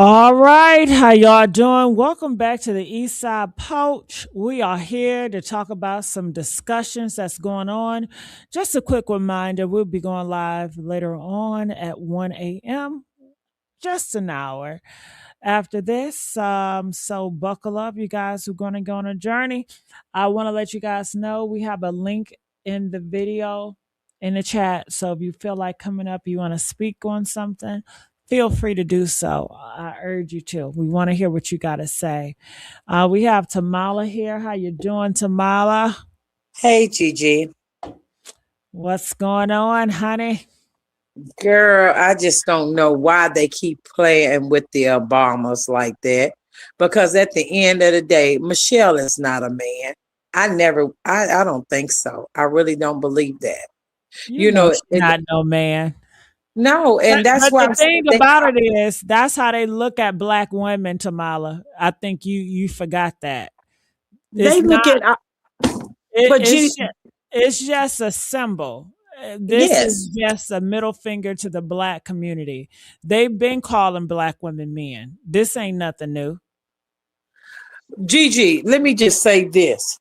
All right, how y'all doing? Welcome back to the East Side Pouch. We are here to talk about some discussions that's going on. Just a quick reminder, we'll be going live later on at 1 a.m., just an hour after this. So buckle up, you guys who are going to go on a journey. I want to let you guys know we have a link in the video in the chat. So if you feel like coming up, you want to speak on something, feel free to do so. I urge you to. We want to hear what you got to say. We have Tamala here. How you doing, Tamala? Hey, Gigi. What's going on, honey? Girl, I just don't know why they keep playing with the Obamas like that. Because at the end of the day, Michelle is not a man. I don't think so. I really don't believe that. You You know know, she's not no man. no, But and that's but why the I'm saying thing about it is that's how they look at black women, Tamala. I think you forgot that. It's they not look at, it, but Gigi, it's just a symbol. This is yes, just a middle finger to the black community. They've been calling black women men. This ain't nothing new. Gigi, let me just say this.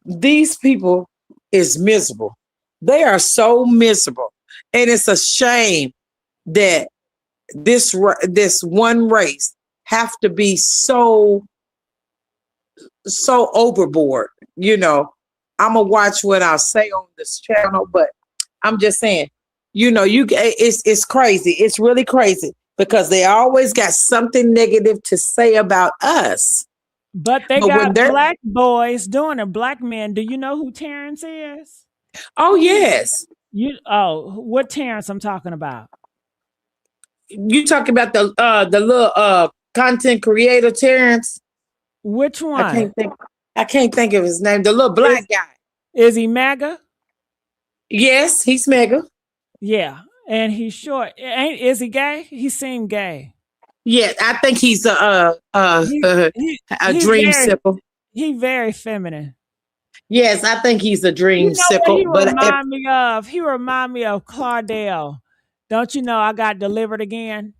These people is miserable. They are so miserable. And it's a shame that this one race have to be so overboard. I'm gonna watch what I say on this channel, but I'm just saying, it's crazy. It's really crazy because they always got something negative to say about us. But they But when got they're black boys doing it, black men. Do you know who Terrence is? oh yes, What Terrence I'm talking about? you talking about the little content creator Terrence. Which I one? can't think I can't think of his name. The little Is black guy. is he MAGA? Yes, he's mega. Yeah, and he's short. Ain't is he gay? He seemed gay. Yeah, I think he's He he a he dream very sickle. he very feminine. Yes, I think he's a You dream know what sickle. he But if remind me of? He remind me of Cardell. Don't you know I got delivered again?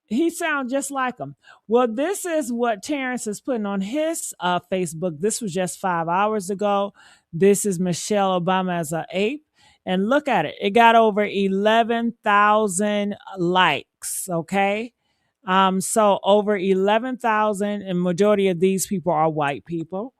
He sounds just like him. Well, this is what Terrence is putting on his Facebook. This was just 5 hours ago. This is Michelle Obama as an ape. And look at it. It got over 11,000 likes. Okay. So over 11,000, and majority of these people are white people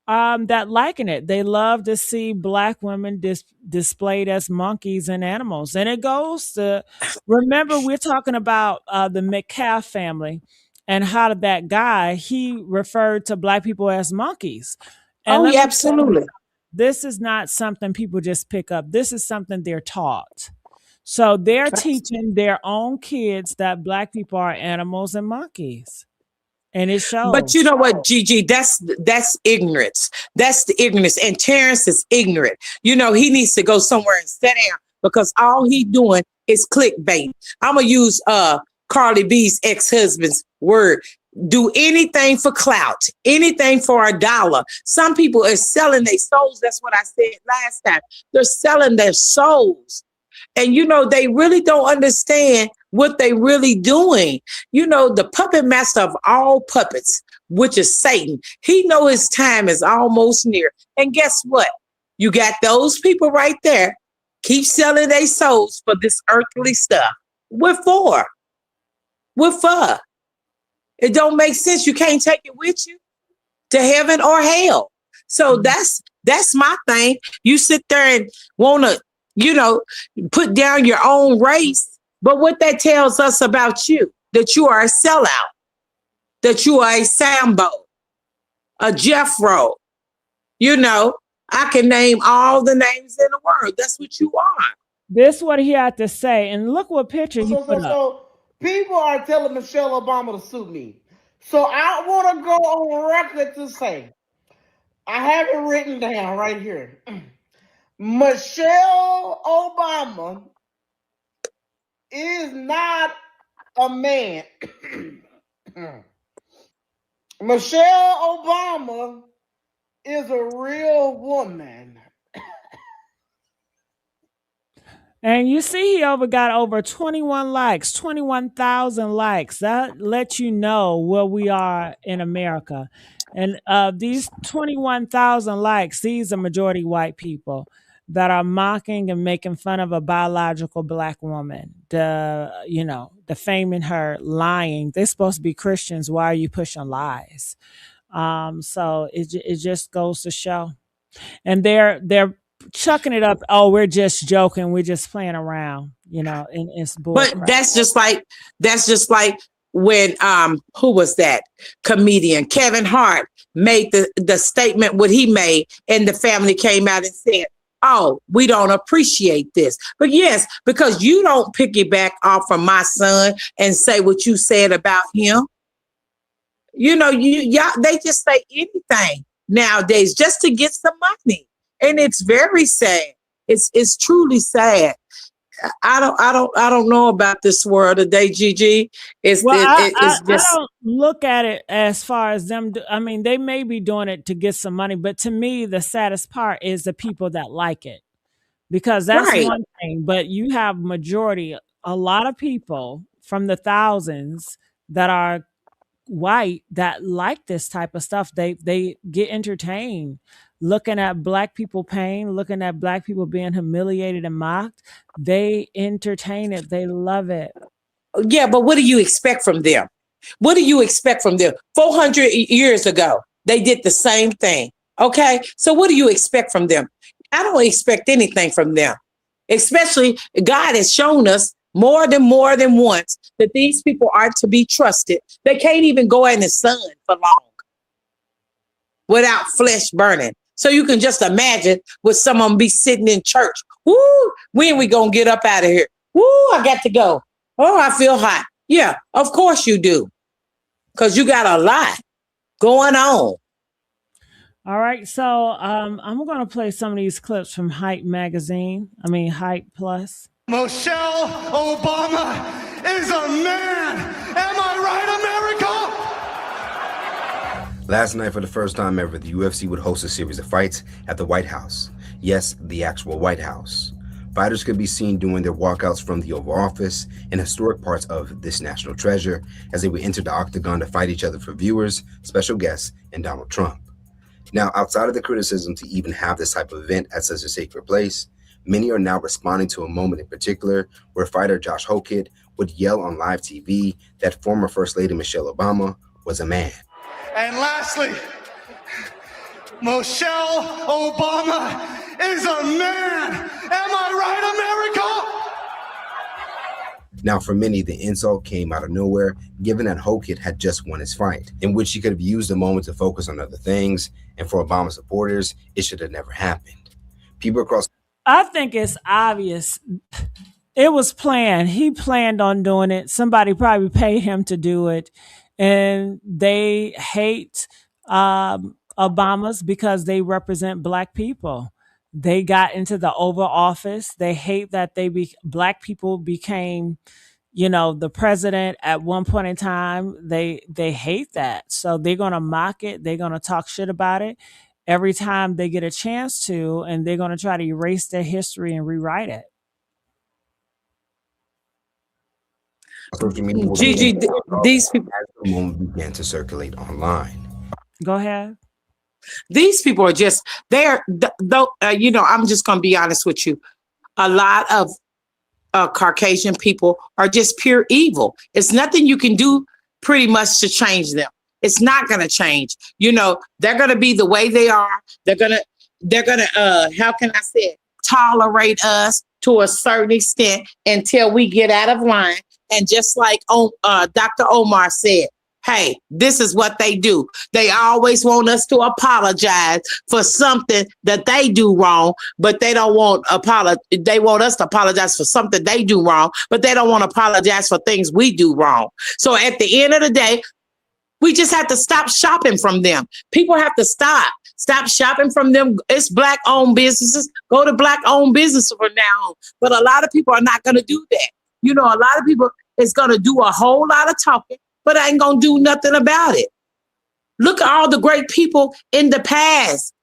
that liking it. They love to see black women displayed as monkeys and animals. And it goes to remember we're talking about the Metcalf family and how did that guy he referred to black people as monkeys. And oh let yeah, me tell you, absolutely. this is not something people just pick up. This is something they're taught. So they're teaching their own kids that black people are animals and monkeys. And it But you shows. know what, Gigi? That's ignorance. That's the ignorance. And Terrence is ignorant. He needs to go somewhere and sit down because all he doing is clickbait. I'm gonna use Carly B's ex-husband's word. Do anything for clout, anything for a dollar. Some people are selling their souls. That's what I said last time. They're selling their souls. And they really don't understand what they really doing. The puppet master of all puppets, which is Satan, he know his time is almost near. And guess what? You got those people right there keep selling their souls for this earthly stuff. What for? What for? It don't make sense. You can't take it with you to heaven or hell. So that's my thing. You sit there and want to, you know, put down your own race, but what that tells us about you, that you are a sellout, that you are a Sambo, a Jeffro, you know, I can name all the names in the world. That's what you are. This what he had to say, and look what picture he So, so, put up. so people are telling Michelle Obama to sue me. So I want to go on record to say, I have it written down right here. Michelle Obama is not a man. Michelle Obama is a real woman. And you see, got over 21 likes, 21,000 likes. That lets you know where we are in America. And these 21,000 likes, these are majority white people that are mocking and making fun of a biological black woman, defaming her, lying. They're supposed to be Christians. Why are you pushing lies? So it just goes to show. And they're chucking it up. Oh, we're just joking. We're just playing around, and it's bull But crap. that's just like when who was that comedian? Kevin Hart made the statement what he made, and the family came out and said, "Oh, we don't appreciate this." But yes, because you don't piggyback off of my son and say what you said about him. They just say anything nowadays just to get some money. And it's very sad. It's truly sad. I don't know about this world today, Gigi. Well, It's I just don't look at it as far as them. I mean, they may be doing it to get some money, but to me, the saddest part is the people that like it, because that's right. one thing. But you have majority, a lot of people from the thousands that are white that like this type of stuff. They get entertained looking at black people pain, looking at black people being humiliated and mocked. They entertain it. They love it. Yeah, but what do you expect from them? What do you expect from them? 400 years ago, they did the same thing. Okay, so what do you expect from them? I don't expect anything from them. Especially, God has shown us more than once that these people aren't to be trusted. They can't even go in the sun for long without flesh burning. So you can just imagine would someone be sitting in church. Woo, when we gonna get up out of here? Woo, I got to go. Oh, I feel hot. Yeah, of course you do. Because you got a lot going on. All right, so I'm going to play some of these clips from Hype magazine. I mean Hype Plus. Michelle Obama is a man. Am I right, America? Last night, for the first time ever, the UFC would host a series of fights at the White House. Yes, the actual White House. Fighters could be seen doing their walkouts from the Oval Office and historic parts of this national treasure as they would enter the octagon to fight each other for viewers, special guests, and Donald Trump. Now, outside of the criticism to even have this type of event at such a sacred place, many are now responding to a moment in particular where fighter Josh Hokit would yell on live TV that former First Lady Michelle Obama was a man. And lastly, Michelle Obama is a man. Am I right, America? Now, for many, the insult came out of nowhere, given that Hokit had just won his fight, in which he could have used the moment to focus on other things, and for Obama supporters, it should have never happened. People across... I think it's obvious. It was planned. He planned on doing it. Somebody probably paid him to do it. And they hate Obamas because they represent black people. They got into the Oval Office. They hate that black people became, the president at one point in time. They hate that. So they're going to mock it. They're going to talk shit about it every time they get a chance to, and they're going to try to erase their history and rewrite it. Social media Gigi, these people, as the moment began to circulate online. Go ahead. These people are just I'm just going to be honest with you. A lot of Caucasian people are just pure evil. It's nothing you can do pretty much to change them. It's not going to change. They're going to be the way they are. They're going to, how can I say it? Tolerate us to a certain extent until we get out of line. And just like Dr. Omar said, hey, this is what they do. They always want us to apologize for something that they do wrong, but they don't want they want us to apologize for something they do wrong, but they don't want to apologize for things we do wrong. So at the end of the day, we just have to stop shopping from them. People have to stop shopping from them. It's black-owned businesses. Go to black-owned businesses from now on. But a lot of people are not going to do that. A lot of people is going to do a whole lot of talking, but ain't going to do nothing about it. Look at all the great people in the past.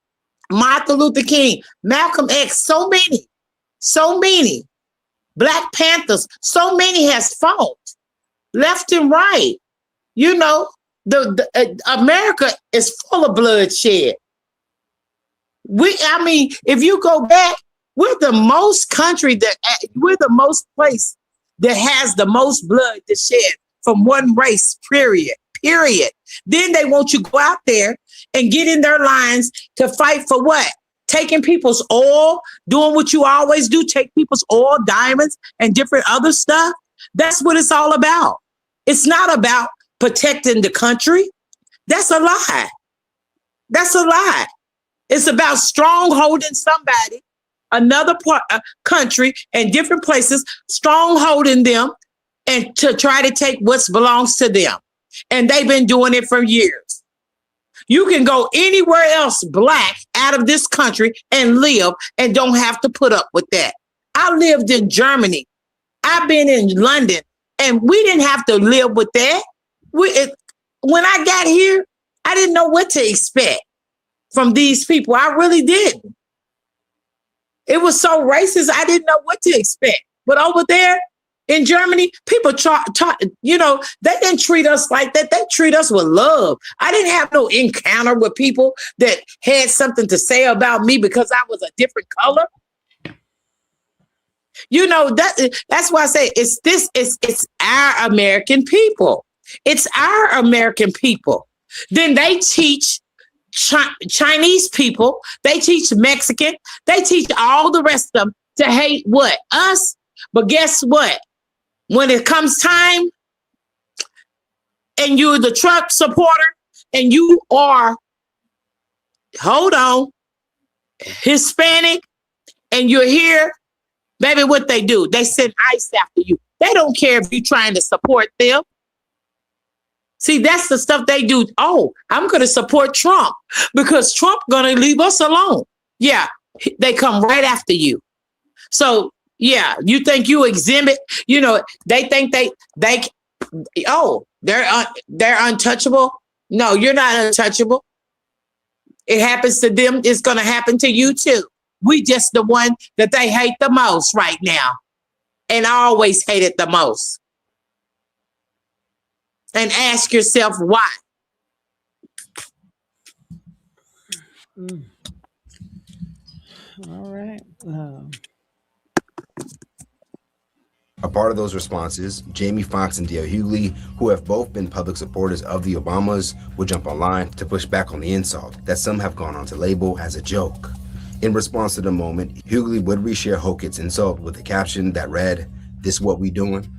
Martin Luther King, Malcolm X, so many. Black Panthers, so many has fought left and right. You know, America is full of bloodshed. I mean, if you go back, we're the most country we're the most place that has the most blood to shed from one race, period. Period. Then they want you to go out there and get in their lines to fight for what? Taking people's oil, doing what you always do, take people's oil, diamonds, and different other stuff. That's what it's all about. It's not about protecting the country. That's a lie. That's a lie. It's about strongholding somebody, another country, and different places, strongholding them, and to try to take what belongs to them. And they've been doing it for years. You can go anywhere else black out of this country and live and don't have to put up with that. I lived in Germany. I've been in London, and we didn't have to live with that. When I got here, I didn't know what to expect from these people. I really didn't. It was so racist, I didn't know what to expect. But over there in Germany, people they didn't treat us like that. They treat us with love. I didn't have no encounter with people that had something to say about me because I was a different color. You know, that's why I say it's our American people. It's our American people. Then they teach Chinese people, they teach Mexican, they teach all the rest of them to hate what? Us. But guess what? When it comes time and you're the Trump supporter and you are, hold on, Hispanic, and you're here, baby, what they do? They send ICE after you. They don't care if you're trying to support them. See, that's the stuff they do. Oh, I'm going to support Trump because Trump going to leave us alone. Yeah, they come right after you. So, yeah, you think you exhibit, they think they're untouchable. No, you're not untouchable. It happens to them. It's going to happen to you too. We just the one that they hate the most right now and always hated the most. And ask yourself why. All right. A part of those responses, Jamie Foxx and D.L. Hughley, who have both been public supporters of the Obamas, would jump online to push back on the insult that some have gone on to label as a joke. In response to the moment, Hughley would reshare Hokett's insult with a caption that read, "This what we doing?"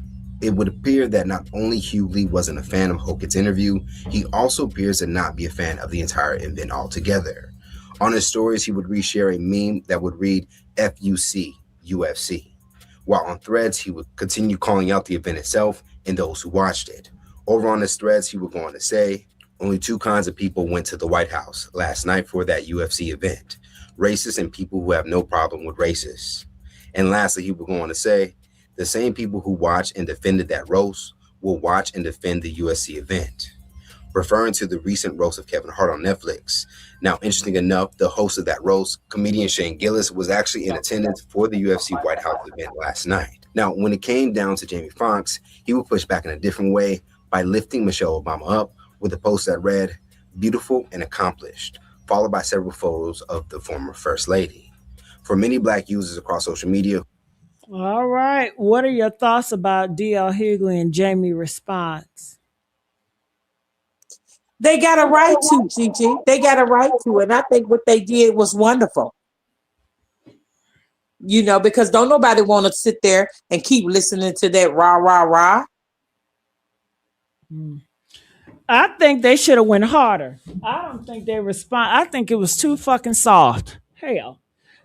It would appear that not only Hughley wasn't a fan of Hokett's interview, he also appears to not be a fan of the entire event altogether. On his stories, he would reshare a meme that would read FUC, UFC. While on Threads, he would continue calling out the event itself and those who watched it. Over on his Threads, he would go on to say, "Only two kinds of people went to the White House last night for that UFC event. Racists and people who have no problem with racists." And lastly, he would go on to say, "The same people who watched and defended that roast will watch and defend the USC event," referring to the recent roast of Kevin Hart on Netflix. Now, interesting enough, the host of that roast, comedian Shane Gillis, was actually in attendance for the UFC White House event last night. Now, when it came down to Jamie Foxx, he would push back in a different way by lifting Michelle Obama up with a post that read, "Beautiful and accomplished," followed by several photos of the former First Lady. For many Black users across social media, all right. What are your thoughts about D.L. Hughley and Jamie response? They got a right to, Gigi. They got a right to. And I think what they did was wonderful. Because don't nobody want to sit there and keep listening to that rah, rah, rah. I think they should have went harder. I don't think they respond. I think it was too fucking soft. Hell.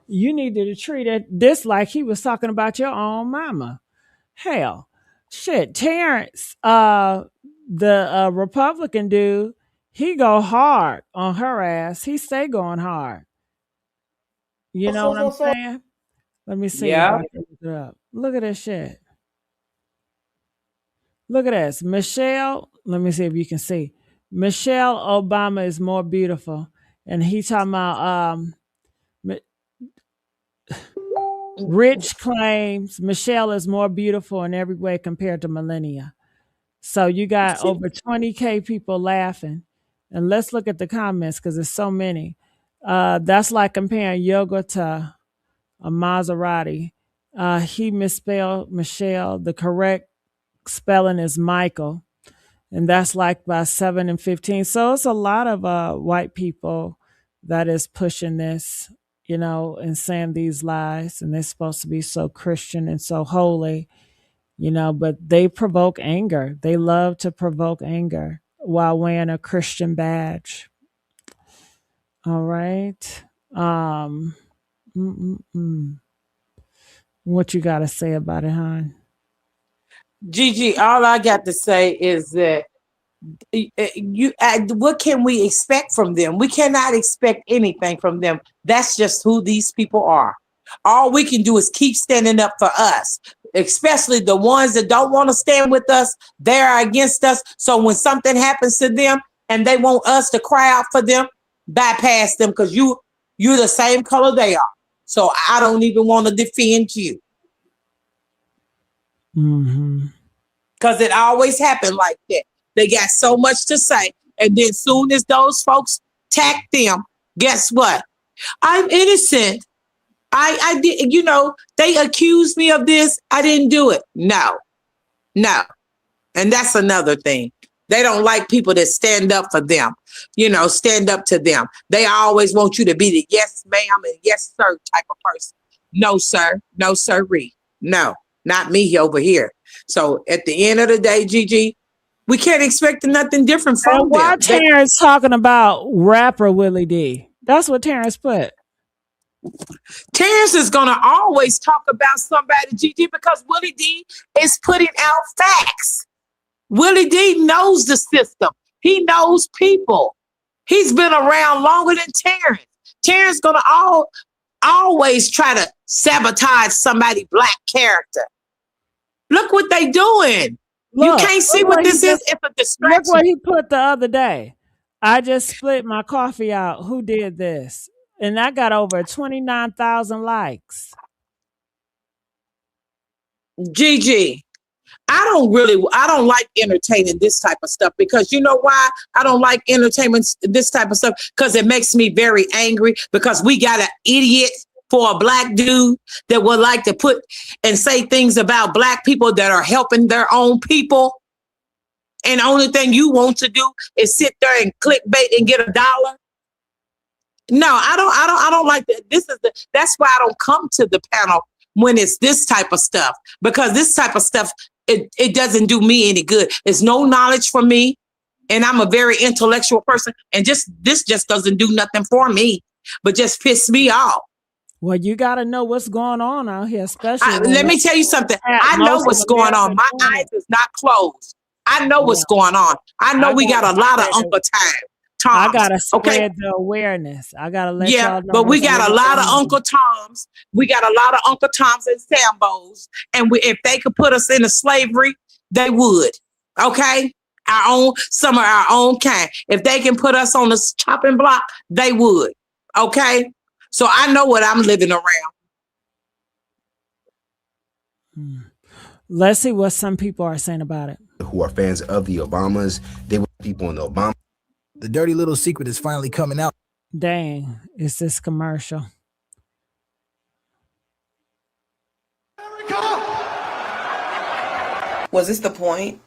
You needed to treat this like he was talking about your own mama. Hell, shit. Terrence, the Republican dude, he go hard on her ass. He stay going hard. You know what I'm saying? Let me see. Yeah. If I can look it up. Look at this shit. Look at this. Michelle, let me see if you can see. Michelle Obama is more beautiful. And he talking about Rich claims Michelle is more beautiful in every way compared to Melania. So you got over 20K people laughing. And let's look at the comments because there's so many. That's like comparing yoga to a Maserati. He misspelled Michelle. The correct spelling is Michael. And that's like by 7 and 15. So it's a lot of white people that is pushing this, and saying these lies. And they're supposed to be so Christian and so holy, but they provoke anger. They love to provoke anger while wearing a Christian badge. All right. What you got to say about it, hon? Gigi, all I got to say is that what can we expect from them? We cannot expect anything from them. That's just who these people are. All we can do is keep standing up for us, especially the ones that don't want to stand with us. They're against us. So when something happens to them and they want us to cry out for them, bypass them because you're the same color they are. So I don't even want to defend you. Because it always happened like that. They got so much to say. And then soon as those folks attack them, guess what? I'm innocent. I did, they accused me of this. I didn't do it. No. And that's another thing. They don't like people that stand up for them, stand up to them. They always want you to be the yes, ma'am, and yes, sir type of person. No, sir. No, sirree. No, not me over here. So at the end of the day, Gigi, we can't expect nothing different from them. Why Terrence talking about rapper Willie D? That's what Terrence put. Terrence is going to always talk about somebody, Gigi, because Willie D is putting out facts. Willie D knows the system. He knows people. He's been around longer than Terrence. Terrence going to always try to sabotage somebody's black character. Look what they doing. Look, you can't see what this is. It's a distraction. Look what he put the other day. I just split my coffee out. Who did this? And I got over 29,000 likes. Gigi, I don't like entertaining this type of stuff because you know why I don't like entertainment, this type of stuff? Because it makes me very angry because we got an idiot for a black dude that would like to put and say things about black people that are helping their own people. And the only thing you want to do is sit there and clickbait and get $1. No, I don't like that. That's why I don't come to the panel when it's this type of stuff, because this type of stuff, it doesn't do me any good. It's no knowledge for me. And I'm a very intellectual person. And this just doesn't do nothing for me, but just piss me off. Well, you got to know what's going on out here, especially. Let me tell you something. I know what's going on. My eyes is not closed. I know what's going on. I know we got a lot of Uncle Toms. I got to spread the awareness. I got to let y'all know. But we got a lot of Uncle Toms. We got a lot of Uncle Toms and Sambos. And if they could put us into slavery, they would. Okay? Some of our own kind. If they can put us on the chopping block, they would. Okay? So I know what I'm living around. Let's see what some people are saying about it. Who are fans of the Obamas. They were people in the Obama. The dirty little secret is finally coming out. Dang, it's this commercial. Was this the point?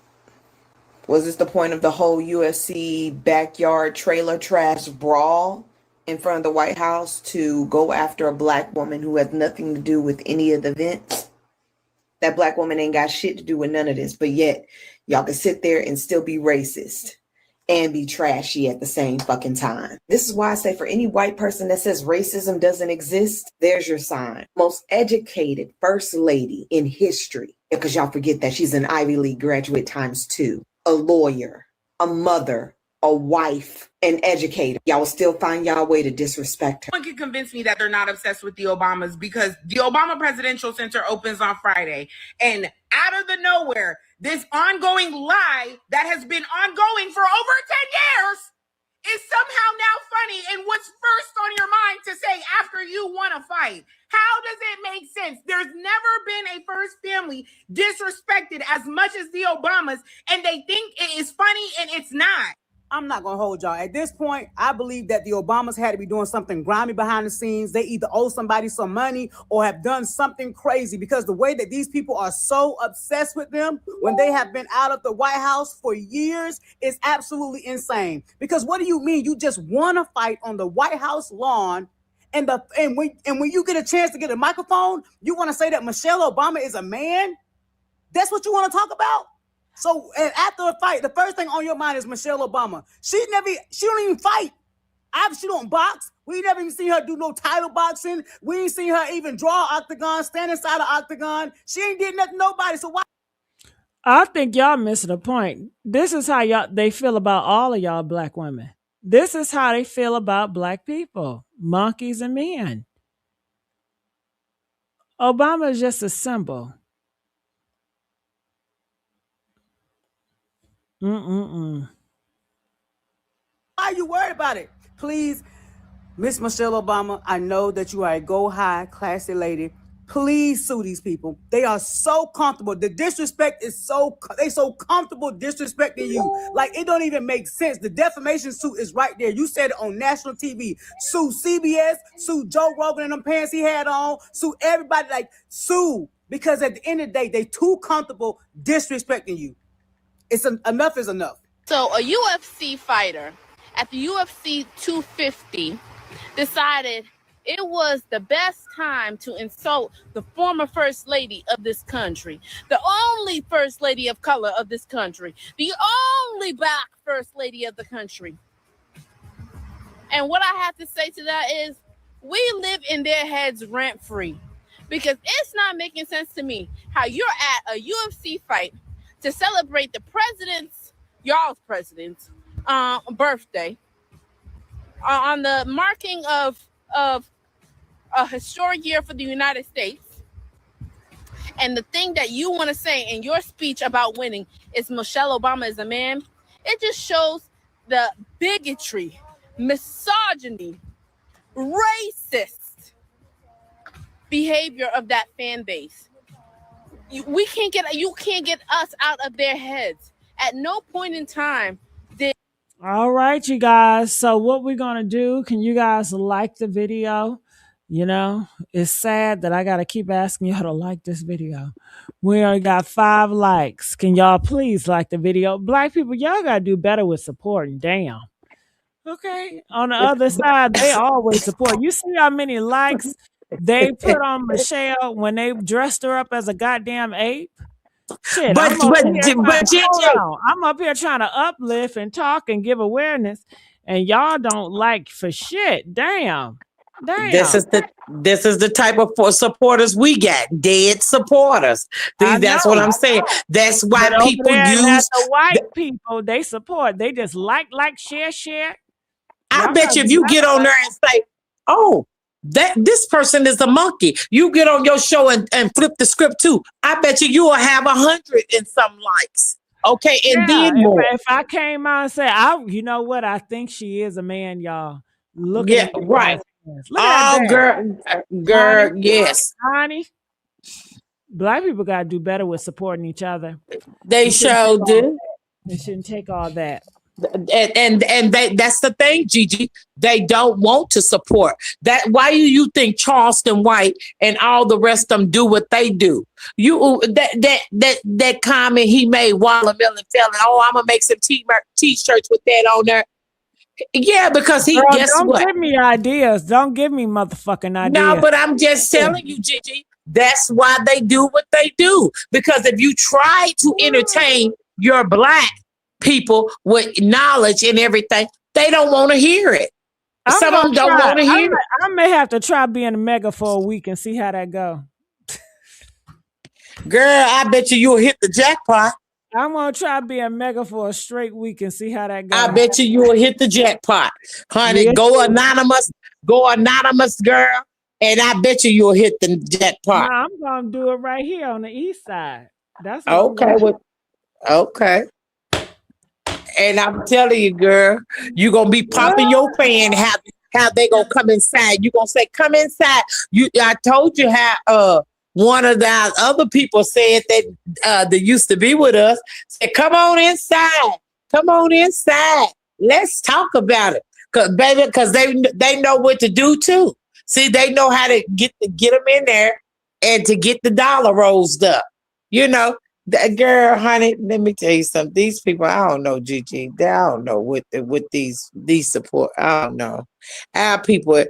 Was this the point of the whole UFC backyard trailer trash brawl in front of the White House, to go after a black woman who has nothing to do with any of the events? That black woman ain't got shit to do with none of this, but yet y'all can sit there and still be racist and be trashy at the same fucking time. This is why I say, for any white person that says racism doesn't exist, there's your sign. Most educated first lady in history, because y'all forget that she's an Ivy League graduate ×2, a lawyer, a mother, a wife, an educator. Y'all will still find y'all way to disrespect her. No one can convince me that they're not obsessed with the Obamas, because the Obama Presidential Center opens on Friday, and out of the nowhere, this ongoing lie that has been ongoing for over 10 years is somehow now funny and what's first on your mind to say after you want to fight. How does it make sense? There's never been a first family disrespected as much as the Obamas, and they think it is funny and it's not. I'm not going to hold y'all. At this point, I believe that the Obamas had to be doing something grimy behind the scenes. They either owe somebody some money or have done something crazy, because the way that these people are so obsessed with them when they have been out of the White House for years is absolutely insane. Because what do you mean you just want to fight on the White House lawn, and when you get a chance to get a microphone, you want to say that Michelle Obama is a man? That's what you want to talk about? So after a fight, the first thing on your mind is Michelle Obama. She don't even fight. She don't box. We never even seen her do no title boxing. We ain't seen her even draw an octagon, stand inside an octagon. She ain't did nothing to nobody. So why? I think y'all missing the point. This is how they feel about all of y'all black women. This is how they feel about black people, monkeys and men. Obama is just a symbol. Why are you worried about it? Please, Miss Michelle Obama, I know that you are a go high, classy lady. Please sue these people. They are so comfortable. The disrespect is they so comfortable disrespecting you. Like, it don't even make sense. The defamation suit is right there. You said it on national TV. Sue CBS, sue Joe Rogan and them pants he had on, sue everybody. Like, sue. Because at the end of the day, they too comfortable disrespecting you. Enough is enough. So a UFC fighter at the UFC 250 decided it was the best time to insult the former first lady of this country, the only first lady of color of this country, the only black first lady of the country. And what I have to say to that is, we live in their heads rent free, because it's not making sense to me how you're at a UFC fight to celebrate the y'all's president's birthday, on the marking of a historic year for the United States. And the thing that you want to say in your speech about winning is Michelle Obama is a man. It just shows the bigotry, misogyny, racist behavior of that fan base. You can't get us out of their heads. At no point in time did. All right, you guys. So what we're going to do, can you guys like the video? You know, it's sad that I got to keep asking y'all to like this video. We only got 5 likes. Can y'all please like the video? Black people, y'all got to do better with supporting. Damn. Okay. On the other side, they always support. You see how many likes they put on Michelle when they dressed her up as a goddamn ape? Shit, I'm up here trying to uplift and talk and give awareness, and y'all don't like for shit. Damn. This is the type of supporters we got. Dead supporters. That's what I'm saying. That's why people use the white people. They support. They just like, share. I bet you if you get on there and say, "Oh, this person is a monkey," you get on your show and flip the script too, I bet you will have 100 and some likes. Okay, and then more. If I came out and said, you know what? I think she is a man, y'all. Look at right. Look at girl, honey, yes. Honey, black people got to do better with supporting each other. They sure do. They shouldn't take all that. And that's the thing, Gigi. They don't want to support that. Why do you think Charleston White and all the rest of them do what they do? That comment he made, Watermelon Felon. Oh, I'm gonna make some t-shirts with that on there. Yeah, because don't give me ideas. Don't give me motherfucking ideas. No, but I'm just telling you, Gigi. That's why they do what they do. Because if you try to entertain your black people with knowledge and everything, they don't want to hear it. Some of them don't want to hear it. I may have to try being a mega for a week and see how that go. Girl, I bet you'll hit the jackpot. I'm going to try being mega for a straight week and see how that goes. I bet you'll hit the jackpot. Honey, yes. Go anonymous, girl, and I bet you'll hit the jackpot. No, I'm going to do it right here on the east side. That's okay. Okay. And I'm telling you, girl, you gonna be popping your fan. How they gonna come inside? You gonna say, "Come inside." I told you how one of the other people said that used to be with us said, "Come on inside, come on inside. Let's talk about it." Cause they know what to do too. See, they know how to get them in there and to get the dollar rose up. You know, girl, honey, let me tell you something. These people, I don't know, Gigi. I don't know what these support. I don't know. Our people,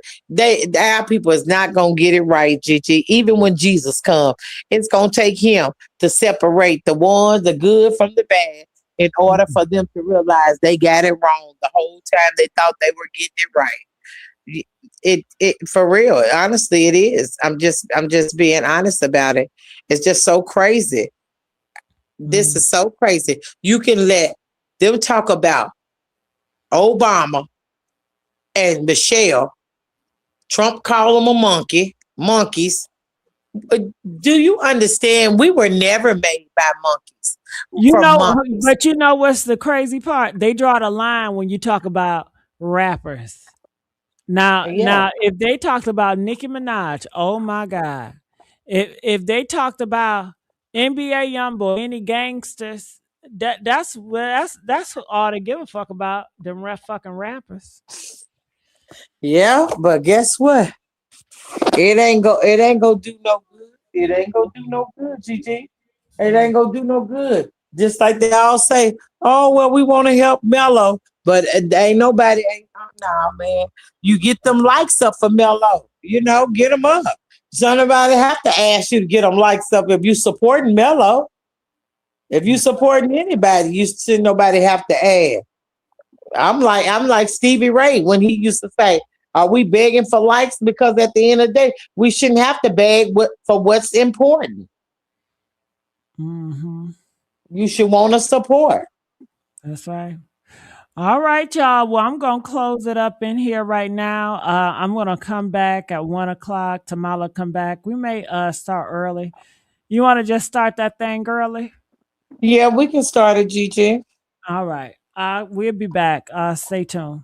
our people is not gonna get it right, Gigi. Even when Jesus comes, it's gonna take him to separate the good from the bad, in order for them to realize they got it wrong the whole time they thought they were getting it right. It for real, honestly, it is. I'm just being honest about it. It's just so crazy. This is so crazy. You can let them talk about Obama and Michelle. Trump call them monkeys. But do you understand? We were never made by monkeys. Monkeys. But you know what's the crazy part? They draw the line when you talk about rappers. Now, if they talked about Nicki Minaj, oh my God. If they talked about NBA YoungBoy, any gangsters, that's all they give a fuck about, them fucking rappers. Yeah, but guess what? It ain't gonna do no good. It ain't gonna do no good, GG. It ain't gonna do no good. Just like they all say, "Oh well, we want to help Mello," but ain't nobody. Nah, man. You get them likes up for Mello. You know, get them up. So nobody have to ask you to get them likes up if you supporting Mello. If you supporting anybody, you should nobody have to ask. I'm like Stevie Ray when he used to say, "Are we begging for likes?" Because at the end of the day, we shouldn't have to beg for what's important. Mm-hmm. You should want to support. That's right. All right, y'all. Well, I'm gonna close it up in here right now. I'm gonna come back at 1 o'clock. Tamala come back. We may start early. You want to just start that thing early? Yeah, we can start it, GG. All right. We'll be back. Stay tuned.